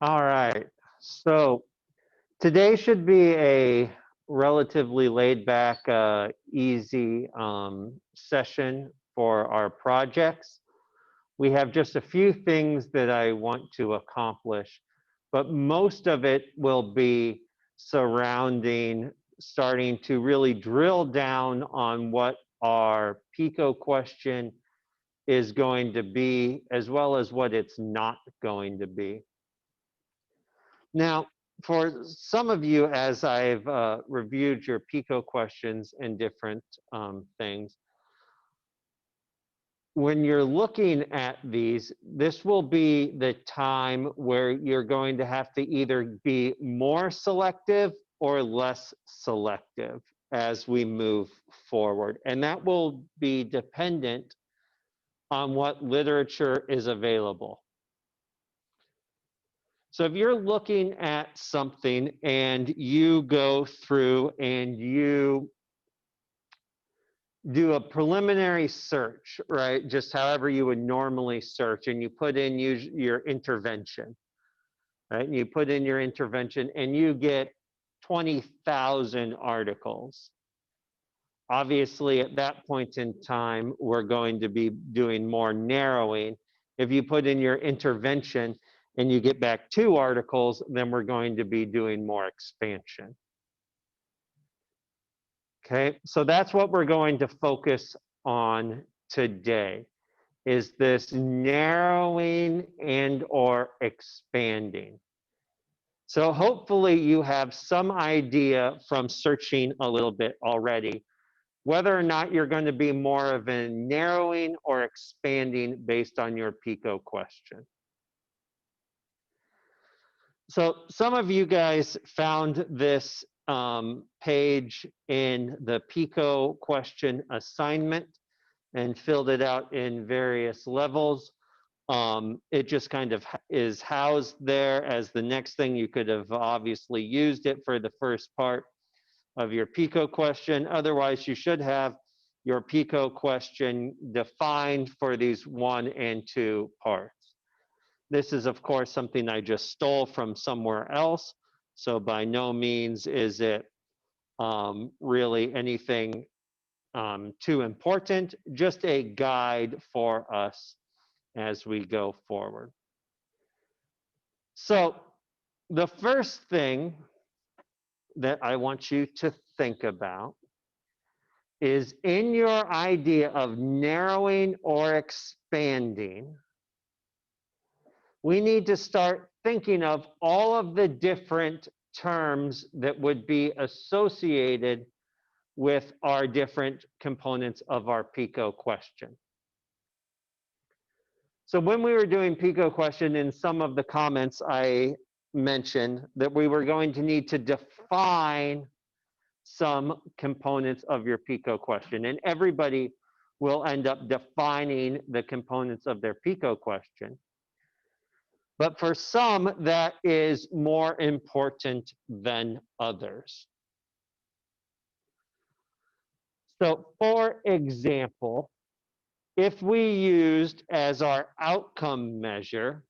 All right. So today should be a relatively laid back, easy session for our projects. We have just a few things that I want to accomplish, but most of it will be surrounding starting to really drill down on what our PICO question is going to be, as well as what it's not going to be. Now, for some of you, as I've reviewed your PICO questions and different things, when you're looking at these, this will be the time where you're going to have to either be more selective or less selective as we move forward. And that will be dependent on what literature is available. So if you're looking at something and you go through and you do a preliminary search, right? Just however you would normally search, and you put in your intervention, right? And you put in your intervention and you get 20,000 articles. Obviously, at that point in time, we're going to be doing more narrowing. If you put in your intervention and you get back 2 articles, then we're going to be doing more expansion. Okay, so that's what we're going to focus on today, is this narrowing and or expanding. So hopefully you have some idea from searching a little bit already, whether or not you're going to be more of a narrowing or expanding based on your PICO question. So some of you guys found this page in the PICO question assignment and filled it out in various levels. It just kind of is housed there as the next thing. You could have obviously used it for the first part of your PICO question. Otherwise, you should have your PICO question defined for these 1 and 2 parts. This is, of course, something I just stole from somewhere else. So by no means is it really anything too important, just a guide for us as we go forward. So the first thing that I want you to think about is, in your idea of narrowing or expanding, we need to start thinking of all of the different terms that would be associated with our different components of our PICO question. So when we were doing PICO question, in some of the comments I mentioned that we were going to need to define some components of your PICO question, and everybody will end up defining the components of their PICO question. But for some, that is more important than others. So for example, if we used as our outcome measure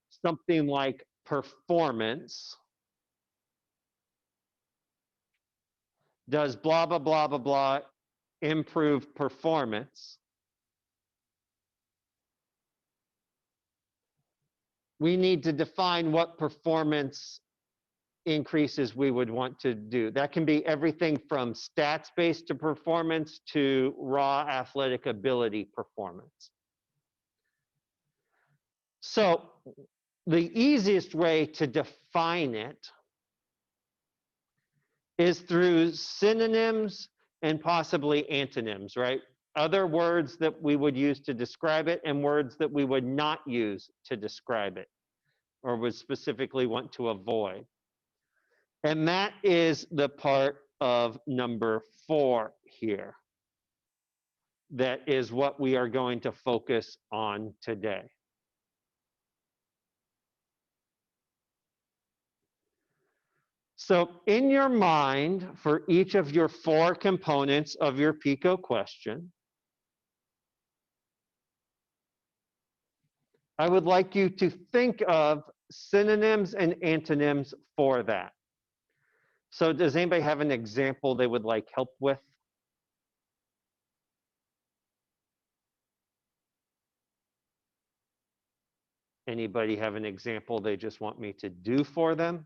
something like performance, does blah, blah, blah, blah, blah improve performance? We need to define what performance increases we would want to do. That can be everything from stats-based to performance to raw athletic ability performance. So the easiest way to define it is through synonyms and possibly antonyms, right? Other words that we would use to describe it and words that we would not use to describe it or would specifically want to avoid. And that is the part of number 4 here. That is what we are going to focus on today. So in your mind, for each of your 4 components of your PICO question, I would like you to think of synonyms and antonyms for that. So does anybody have an example they would like help with? Anybody have an example they just want me to do for them?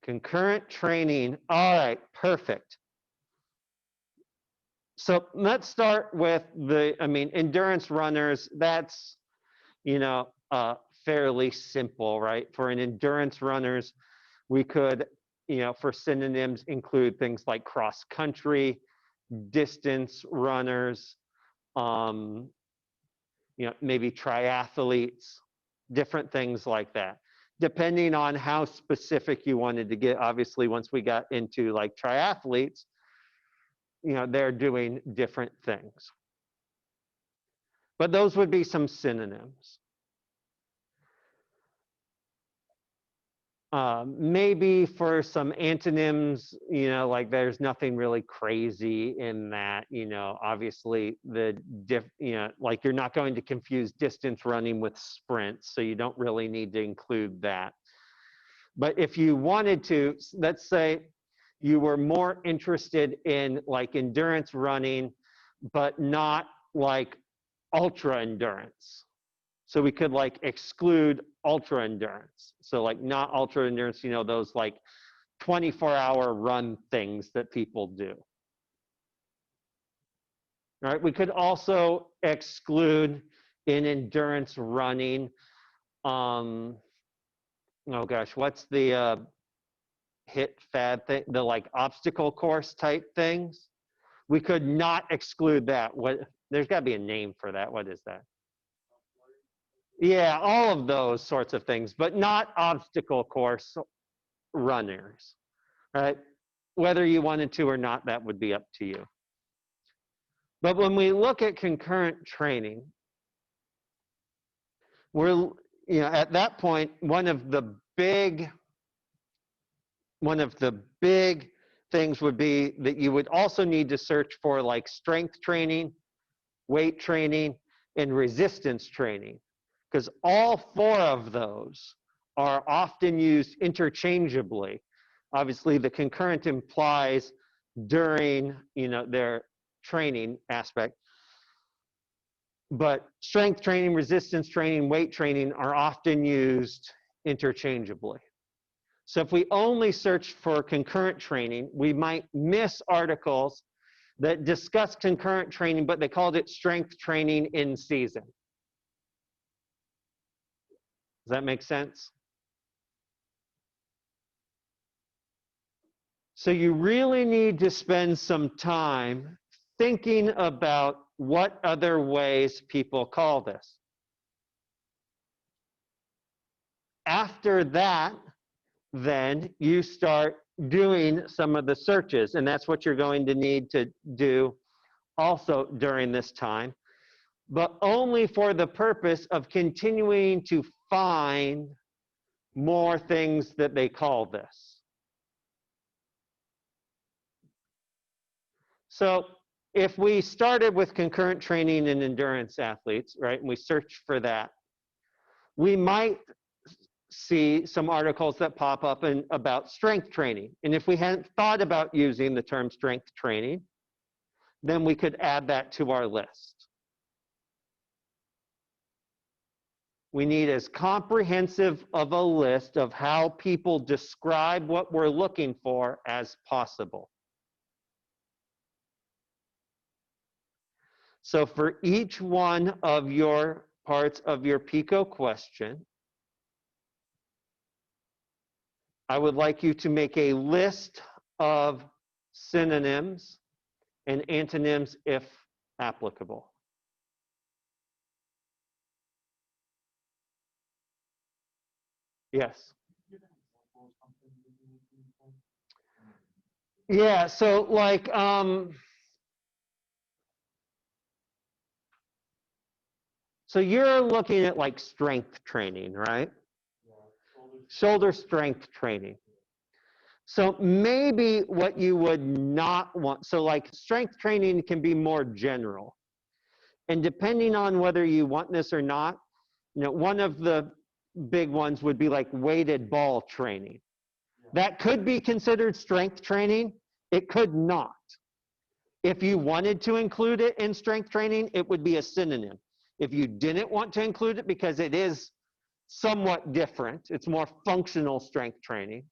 Concurrent training. All right, perfect. So let's start with endurance runners, that's, fairly simple, right? For an endurance runners, we could, for synonyms include things like cross country, distance runners, maybe triathletes, different things like that. Depending on how specific you wanted to get, obviously, once we got into like triathletes, they're doing different things. But those would be some synonyms. Maybe for some antonyms, like there's nothing really crazy in that, obviously like you're not going to confuse distance running with sprints, so you don't really need to include that. But if you wanted to, let's say you were more interested in like endurance running, but not like ultra endurance. So we could like exclude ultra endurance. So like not ultra endurance, those like 24-hour run things that people do. All right, we could also exclude in endurance running, oh gosh, what's the hit fad thing, the like obstacle course type things? We could not exclude that. There's got to be a name for that. What is that? Yeah, all of those sorts of things, but not obstacle course runners, right? Whether you wanted to or not, that would be up to you. But when we look at concurrent training, we're, at that point, one of the big things would be that you would also need to search for like strength training, weight training, and resistance training, because all four of those are often used interchangeably. Obviously, the concurrent implies during, their training aspect, but strength training, resistance training, weight training are often used interchangeably. So if we only search for concurrent training, we might miss articles that discuss concurrent training, but they called it strength training in season. Does that make sense? So you really need to spend some time thinking about what other ways people call this. After that, then you start doing some of the searches, and that's what you're going to need to do also during this time, but only for the purpose of continuing to find more things that they call this. So if we started with concurrent training in endurance athletes, right, and we search for that, we might see some articles that pop up about strength training. And if we hadn't thought about using the term strength training, then we could add that to our list. We need as comprehensive of a list of how people describe what we're looking for as possible. So for each one of your parts of your PICO question, I would like you to make a list of synonyms and antonyms if applicable. Yes. Yeah, so like, so you're looking at like strength training, right? Shoulder strength training. So maybe what you would not want, so like strength training can be more general. And depending on whether you want this or not, one of the big ones would be like weighted ball training. That could be considered strength training. It could not. If you wanted to include it in strength training, it would be a synonym. If you didn't want to include it because it is somewhat different, it's more functional strength training,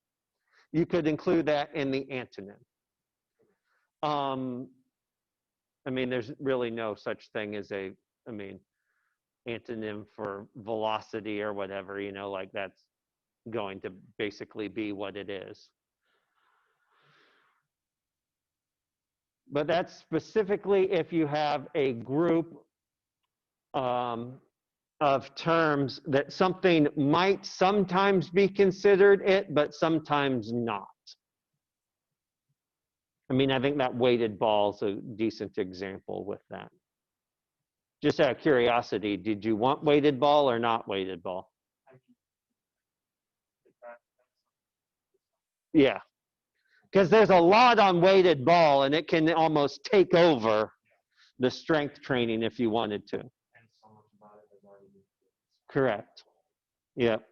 you could include that in the antonym. There's really no such thing as antonym for velocity or whatever, like that's going to basically be what it is. But that's specifically if you have a group of terms that something might sometimes be considered it, but sometimes not. I think that weighted ball is a decent example with that. Just out of curiosity, did you want weighted ball or not weighted ball? Yeah, because there's a lot on weighted ball and it can almost take over the strength training if you wanted to. Correct. Yep.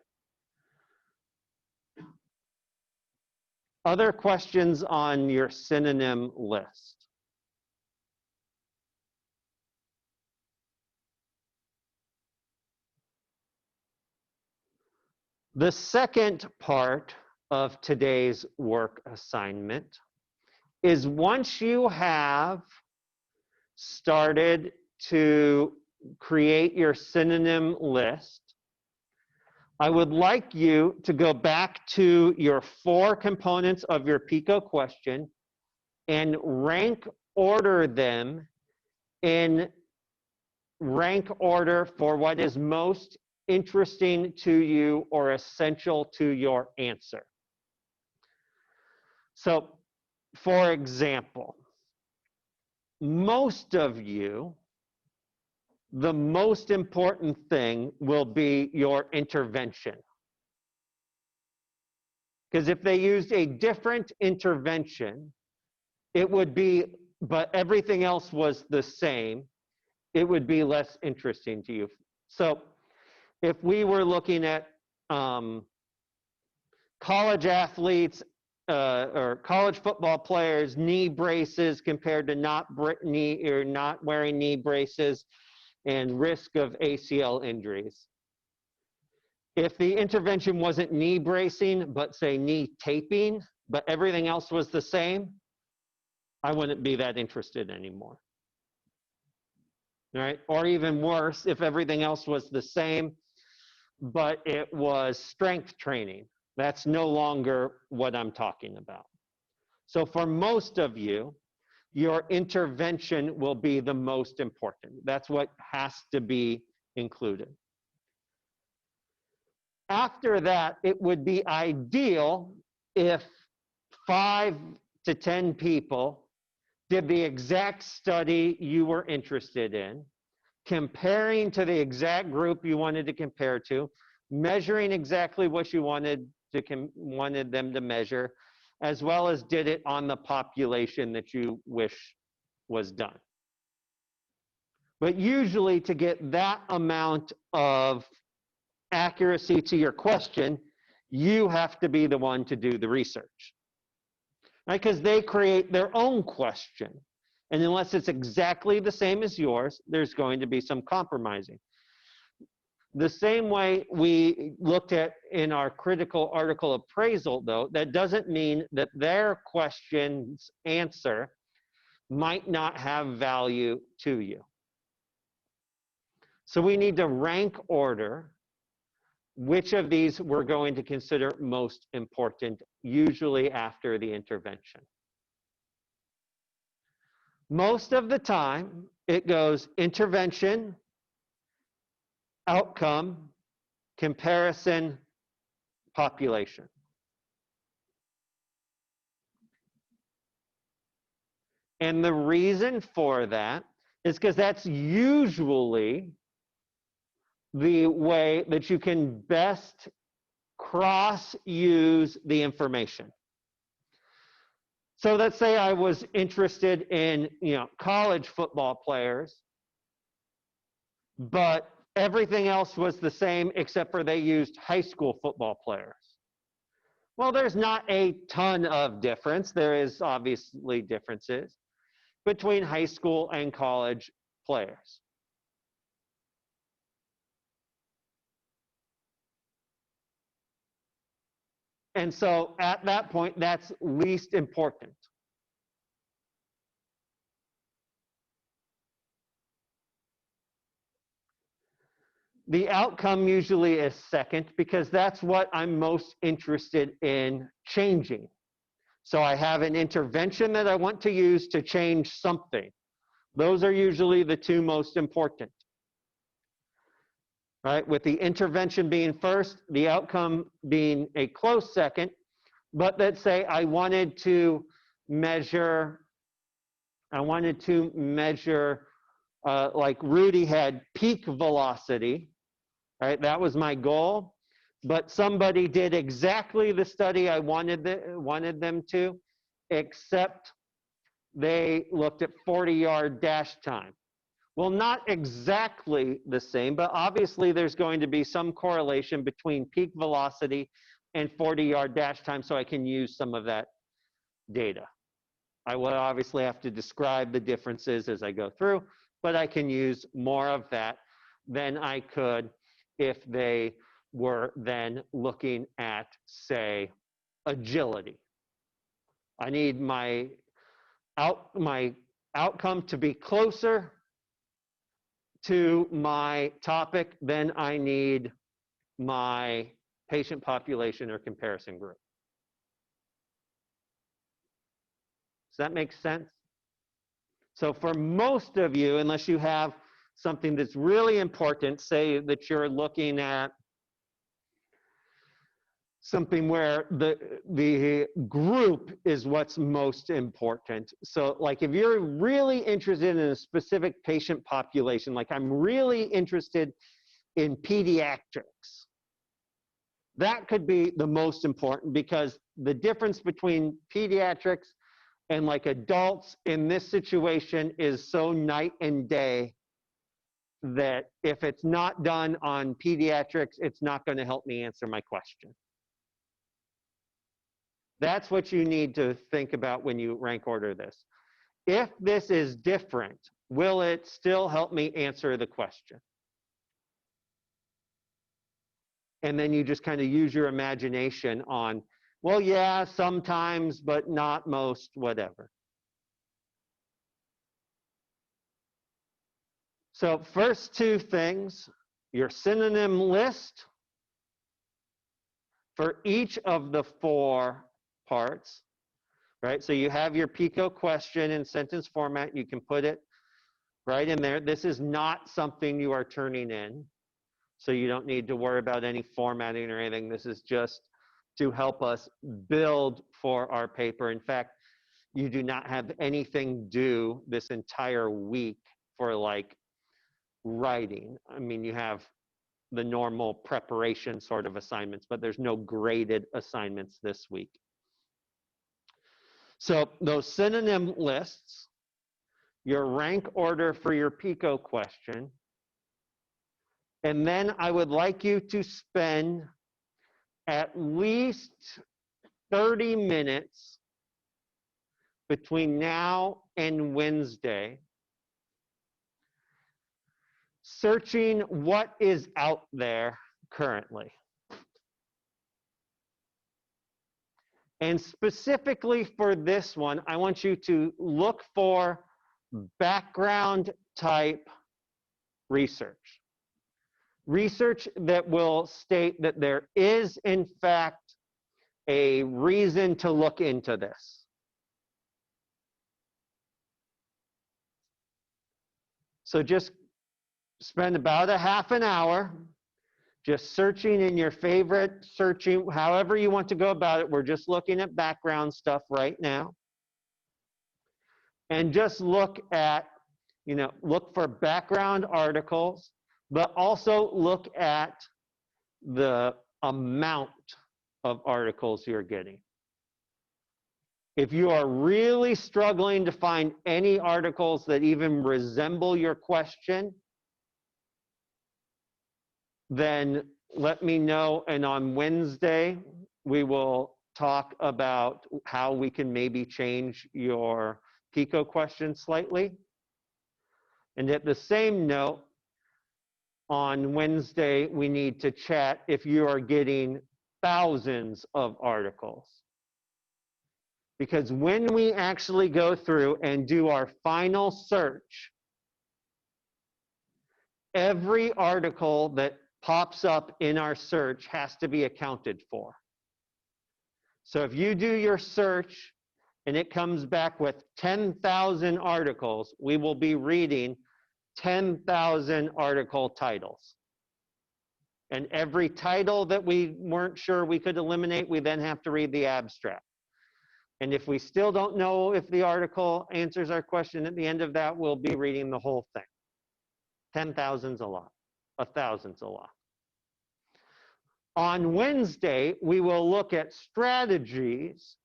Other questions on your synonym list? The second part of today's work assignment is once you have started to create your synonym list, I would like you to go back to your 4 components of your PICO question and rank order them in rank order for what is most interesting to you or essential to your answer. So, for example, most of you, the most important thing will be your intervention. Because if they used a different intervention, it would be, but everything else was the same, it would be less interesting to you. So if we were looking at college athletes or college football players' knee braces compared to not wearing knee braces and risk of ACL injuries. If the intervention wasn't knee bracing, but say knee taping, but everything else was the same, I wouldn't be that interested anymore. Right? Or even worse, if everything else was the same, but it was strength training. That's no longer what I'm talking about. So for most of you, your intervention will be the most important. That's what has to be included. After that, it would be ideal if 5 to 10 people did the exact study you were interested in, comparing to the exact group you wanted to compare to, measuring exactly what you wanted them to measure, as well as did it on the population that you wish was done. But usually to get that amount of accuracy to your question, you have to be the one to do the research. Right? Because they create their own question. And unless it's exactly the same as yours, there's going to be some compromising. The same way we looked at in our critical article appraisal, though, that doesn't mean that their question's answer might not have value to you. So we need to rank order which of these we're going to consider most important, usually after the intervention. Most of the time, it goes intervention, outcome, comparison, population. And the reason for that is because that's usually the way that you can best cross-use the information. So let's say I was interested in, college football players. but everything else was the same except for they used high school football players. Well, there's not a ton of difference. There is obviously differences between high school and college players. And so at that point, that's least important. The outcome usually is second because that's what I'm most interested in changing. So I have an intervention that I want to use to change something. Those are usually the two most important. Right? With the intervention being first, the outcome being a close second. But let's say I wanted to measure, like Rudy had peak velocity, right? That was my goal. But somebody did exactly the study I wanted them to, except they looked at 40-yard dash time. Well, not exactly the same, but obviously there's going to be some correlation between peak velocity and 40-yard dash time, so I can use some of that data. I will obviously have to describe the differences as I go through, but I can use more of that than I could if they were then looking at, say, agility. I need my outcome to be closer to my topic than I need my patient population or comparison group. Does that make sense? So for most of you, unless you have something that's really important, say that you're looking at something where the group is what's most important. So like if you're really interested in a specific patient population, like I'm really interested in pediatrics, that could be the most important because the difference between pediatrics and like adults in this situation is so night and day that if it's not done on pediatrics, it's not going to help me answer my question. That's what you need to think about when you rank order this. If this is different, will it still help me answer the question? And then you just kind of use your imagination on, well, yeah, sometimes, but not most, whatever. So first two things, your synonym list for each of the four parts, right? So you have your PICO question in sentence format. You can put it right in there. This is not something you are turning in, so you don't need to worry about any formatting or anything. This is just to help us build for our paper. In fact, you do not have anything due this entire week for like writing. I mean, you have the normal preparation sort of assignments, but there's no graded assignments this week. So those synonym lists, your rank order for your PICO question, and then I would like you to spend at least 30 minutes between now and Wednesday searching what is out there currently. And specifically for this one, I want you to look for background type research. Research that will state that there is, in fact, a reason to look into this. So just spend about a half an hour just searching in your favorite searching, however you want to go about it. We're just looking at background stuff right now. And just look at, look for background articles, but also look at the amount of articles you're getting. If you are really struggling to find any articles that even resemble your question, then let me know. And on Wednesday, we will talk about how we can maybe change your Pico question slightly. And at the same note, on Wednesday, we need to chat if you are getting thousands of articles. Because when we actually go through and do our final search, every article that pops up in our search has to be accounted for. So if you do your search and it comes back with 10,000 articles, we will be reading 10,000 article titles. And every title that we weren't sure we could eliminate, we then have to read the abstract. And if we still don't know if the article answers our question at the end of that, we'll be reading the whole thing. 10,000's a lot. 1,000's a lot. On Wednesday, we will look at strategies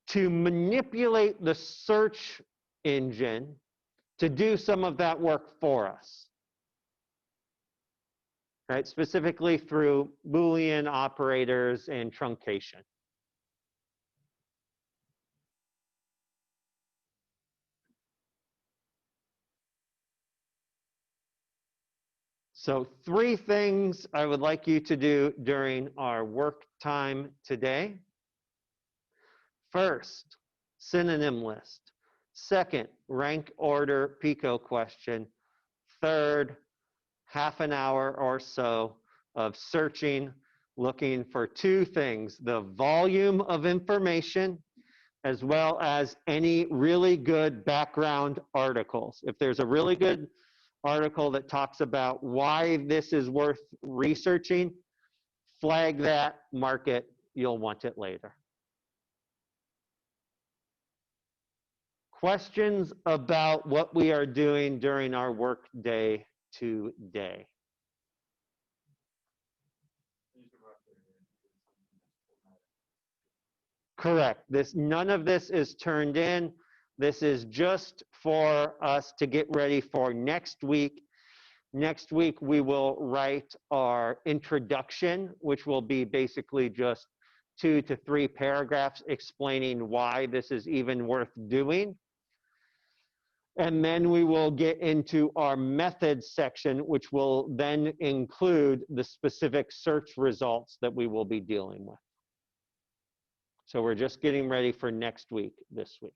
to manipulate the search engine to do some of that work for us. Right? Specifically through Boolean operators and truncation. So 3 things I would like you to do during our work time today. First, synonym list. Second, rank order Pico question. Third, half an hour or so of searching, looking for 2 things, the volume of information as well as any really good background articles. If there's a really good article that talks about why this is worth researching, flag that, mark it, you'll want it later. Questions about what we are doing during our work day today? Correct. None of this is turned in. This is just for us to get ready for next week. Next week, we will write our introduction, which will be basically just 2 to 3 paragraphs explaining why this is even worth doing. And then we will get into our methods section, which will then include the specific search results that we will be dealing with. So we're just getting ready for next week, this week.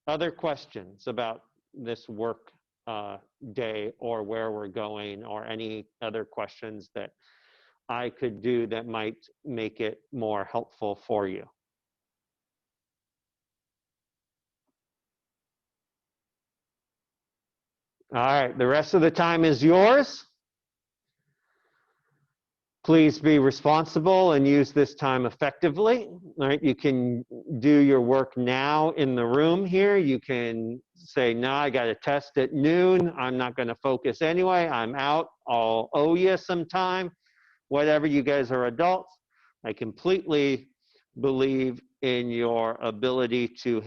Other questions about this work day or where we're going, or any other questions that I could do that might make it more helpful for you? All right, the rest of the time is yours. Please be responsible and use this time effectively. All right, you can do your work now in the room here. You can say, no, I got a test at noon. I'm not going to focus anyway. I'm out. I'll owe you some time. Whatever, you guys are adults. I completely believe in your ability to